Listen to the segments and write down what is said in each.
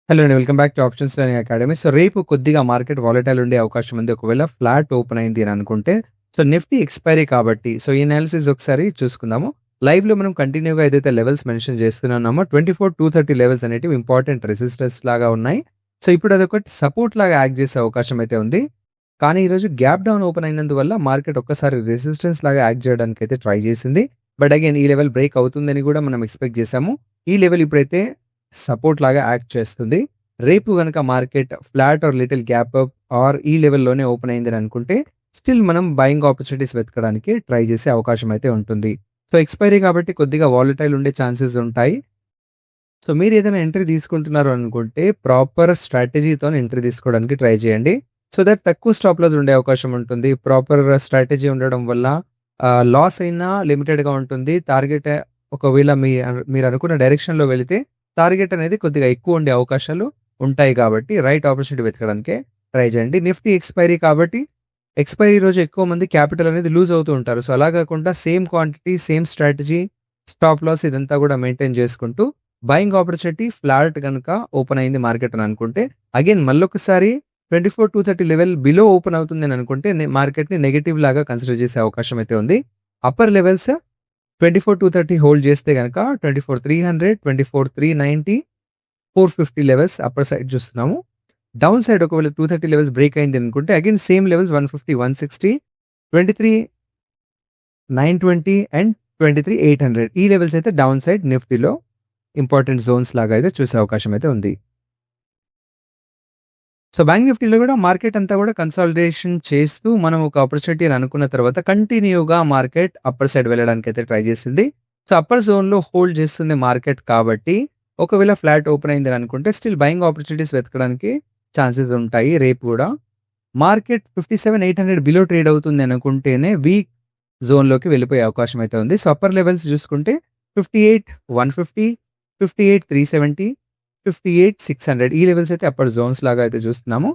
Hello అండి. Welcome back to options learning academy. So, రేపు కొద్దిగా మార్కెట్ వాలటైల్ ఉండే అవకాశం ఉంది. ఒకవేళ ఫ్లాట్ ఓపెన్ అయింది అని అనుకుంటే, సో, నిఫ్టీ ఎక్స్‌పైరీ కాబట్టి, సో, ఈ అనాలిసిస్ ఒకసారి చూసుకుందాము. లైవ్‌లో మనం కంటిన్యూ‌గా ఏదైతే లెవెల్స్ మెన్షన్ చేస్తున్నామో 24,230 లెవెల్స్ అనేటివి ఇంపార్టెంట్ రెసిస్టెన్స్ లాగా ఉన్నాయి. సో, ఇప్పుడు అదొకటి సపోర్ట్ లాగా యాక్ట్ చేసే అవకాశం అయితే ఉంది. కానీ ఈరోజు గ్యాప్ డౌన్ ఓపెన్ అయినందువల్ల మార్కెట్ ఒక్కసారి రెసిస్టెన్స్ లాగా యాక్ట్ చేయడానికైతే ట్రై చేసింది. బట్ అగైన్ ఈ లెవెల్ బ్రేక్ అవుతుందని కూడా మనం ఎక్స్‌పెక్ట్ చేసాము. ఈ లెవెల్ ఇప్పుడైతే సపోర్ట్ లాగా యాక్ట్ చేస్తుంది. రేపు గనక market flat are little gap up or ఈ లెవెల్‌లోనే ఓపెన్ అయిందని అనుకుంటే, స్టిల్ మనం బయింగ్ ఆపర్చునిటీస్ వెతకడానికి ట్రై చేసే అవకాశం అయితే ఉంటుంది. సో, ఎక్స్‌పైరీ కాబట్టి కొద్దిగా వాలటైల్ ఉండే ఛాన్సెస్ ఉంటాయి. సో, మీరేదైనా ఎంట్రీ తీసుకుంటున్నారు అనుకుంటే, ప్రాపర్ స్ట్రాటజీతోని ఎంట్రీ తీసుకోవడానికి ట్రై చేయండి. సో దట్ తక్కువ స్టాప్ లాస్ ఉండే అవకాశం ఉంటుంది. ప్రాపర్ స్ట్రాటజీ ఉండడం వల్ల లాస్ అయినా లిమిటెడ్‌గా ఉంటుంది. టార్గెట్ ఒకవేళ మీరనుకున్న డైరెక్షన్‌లో వెళితే, టార్గెట్ అనేది కొద్దిగా ఎక్కువ ఉండే అవకాశాలు ఉంటాయి కాబట్టి, రైట్ ఆపర్చునిటీ వెతకడానికే ట్రై చేయండి. నిఫ్టీ ఎక్స్‌పైరీ కాబట్టి, ఎక్స్‌పైరీ రోజు ఎక్కువ మంది క్యాపిటల్ అనేది లూజ్ అవుతూ ఉంటారు. సో, అలా కాకుండా same quantity, same strategy, stop loss ఇదంతా కూడా మెయింటైన్ చేసుకుంటూ బయింగ్ ఆపర్చునిటీ ఫ్లాట్ గనుక ఓపెన్ అయింది మార్కెట్ అని అనుకుంటే, అగైన్ మళ్ళొకసారి 24,230 లెవెల్ బిలో ఓపెన్ అవుతుందని అనుకుంటే మార్కెట్‌ని నెగెటివ్ లాగా కన్సిడర్ చేసే అవకాశం అయితే ఉంది. అప్పర్ లెవెల్స్ 24,230 హోల్డ్ చేస్తే గనక 24,300, 24,390, 450 లెవెల్స్ అప్పర్ సైడ్ చూస్తున్నాము. డౌన్ సైడ్ ఒకవేళ 230 లెవెల్స్ బ్రేక్ అయింది అనుకుంటే అగైన్ సేమ్ లెవెల్స్ 150, 160, 23,920 అండ్ 23,800 ఈ లెవెల్స్ అయితే డౌన్ సైడ్ నిఫ్టీలో ఇంపార్టెంట్ జోన్స్ లాగా అయితే చూసే అవకాశం అయితే ఉంది. సో, బ్యాంక్ నిఫ్టీలో కూడా మార్కెట్ అంతా కూడా కన్సాలిడేషన్ చేస్తూ మనం ఒక ఆపర్చునిటీ అని అనుకున్న తర్వాత కంటిన్యూగా మార్కెట్ అప్పర్ సైడ్ వెళ్ళడానికైతే ట్రై చేసింది. సో, అప్పర్ జోన్‌లో హోల్డ్ చేస్తుంది మార్కెట్ కాబట్టి, ఒకవేళ ఫ్లాట్ ఓపెన్ అయిందని అనుకుంటే స్టిల్ బయింగ్ ఆపర్చునిటీస్ వెతకడానికి ఛాన్సెస్ ఉంటాయి రేపు కూడా. మార్కెట్ 57,800 బిలో ట్రేడ్ అవుతుంది అనుకుంటేనే వీక్ జోన్‌లోకి వెళ్ళిపోయే అవకాశం అయితే ఉంది. సో, అప్పర్ లెవెల్స్ చూసుకుంటే 58,150, 58,370, 58,600 ఈ లెవెల్స్ అయితే అప్పర్ జోన్స్ లాగా అయితే చూస్తున్నాము.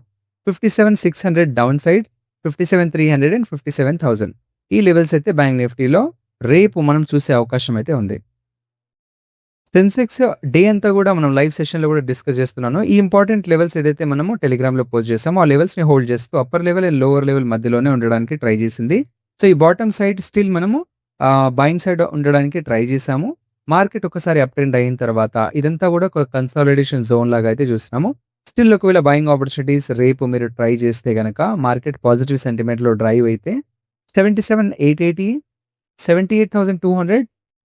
57,600 డౌన్ సైడ్, 57,300 అండ్ 57,000 ఈ లెవెల్స్ అయితే బ్యాంక్ నిఫ్టీలో రేపు మనం చూసే అవకాశం అయితే ఉంది. సెన్సెక్స్ డే అంతా కూడా మనం లైవ్ సెషన్‌లో కూడా డిస్కస్ చేస్తున్నాను. ఈ ఇంపార్టెంట్ లెవెల్స్ ఏదైతే మనము టెలిగ్రామ్‌లో పోస్ట్ చేసామో, ఆ లెవెల్స్‌ని హోల్డ్ చేస్తూ upper level and lower level మధ్యలోనే ఉండడానికి ట్రై చేసింది. సో, ఈ బాటమ్ సైడ్ స్టిల్ మనము బయింగ్ సైడ్ ఉండడానికి ట్రై చేసాము. మార్కెట్ ఒకసారి అప్ ట్రెండ్ అయిన తర్వాత ఇదంతా కూడా ఒక కన్సాలిడేషన్ జోన్ లాగా అయితే చూస్తున్నాము. స్టిల్ ఒకవేళ బయింగ్ ఆపర్చునిటీస్ రేపు మీరు ట్రై చేస్తే గనక మార్కెట్ పాజిటివ్ సెంటిమెంట్‌లో డ్రైవ్ అయితే 77,880, 78,200,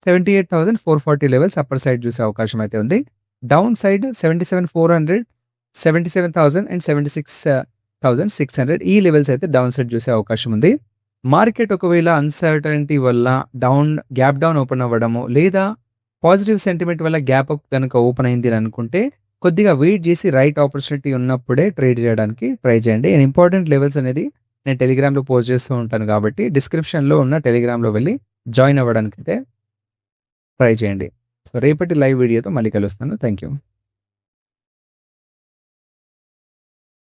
78,440 లెవెల్స్ అప్పర్ సైడ్ చూసే అవకాశం అయితే ఉంది. డౌన్ సైడ్ 77,400, 77,000 అండ్ 76,600 ఈ లెవెల్స్ అయితే డౌన్ సైడ్ చూసే అవకాశం ఉంది. మార్కెట్ ఒకవేళ అన్‌సర్టెనిటీ వల్ల గ్యాప్ డౌన్ ఓపెన్ అవ్వడము, లేదా పాజిటివ్ సెంటిమెంట్ వల్ల గ్యాప్ అప్ గనుక ఓపెన్ అయింది అని అనుకుంటే, కొద్దిగా వెయిట్ చేసి రైట్ ఆపర్చునిటీ ఉన్నప్పుడే ట్రేడ్ చేయడానికి ట్రై చేయండి. అండ్ ఇంపార్టెంట్ లెవెల్స్ అనేది నేను టెలిగ్రామ్‌లో పోస్ట్ చేస్తూ ఉంటాను కాబట్టి, డిస్క్రిప్షన్‌లో ఉన్న టెలిగ్రామ్‌లో వెళ్లి జాయిన్ అవ్వడానికైతే ట్రై చేయండి. సో, రేపటి లైవ్ వీడియోతో మళ్ళీ కలుస్తాను. Thank you.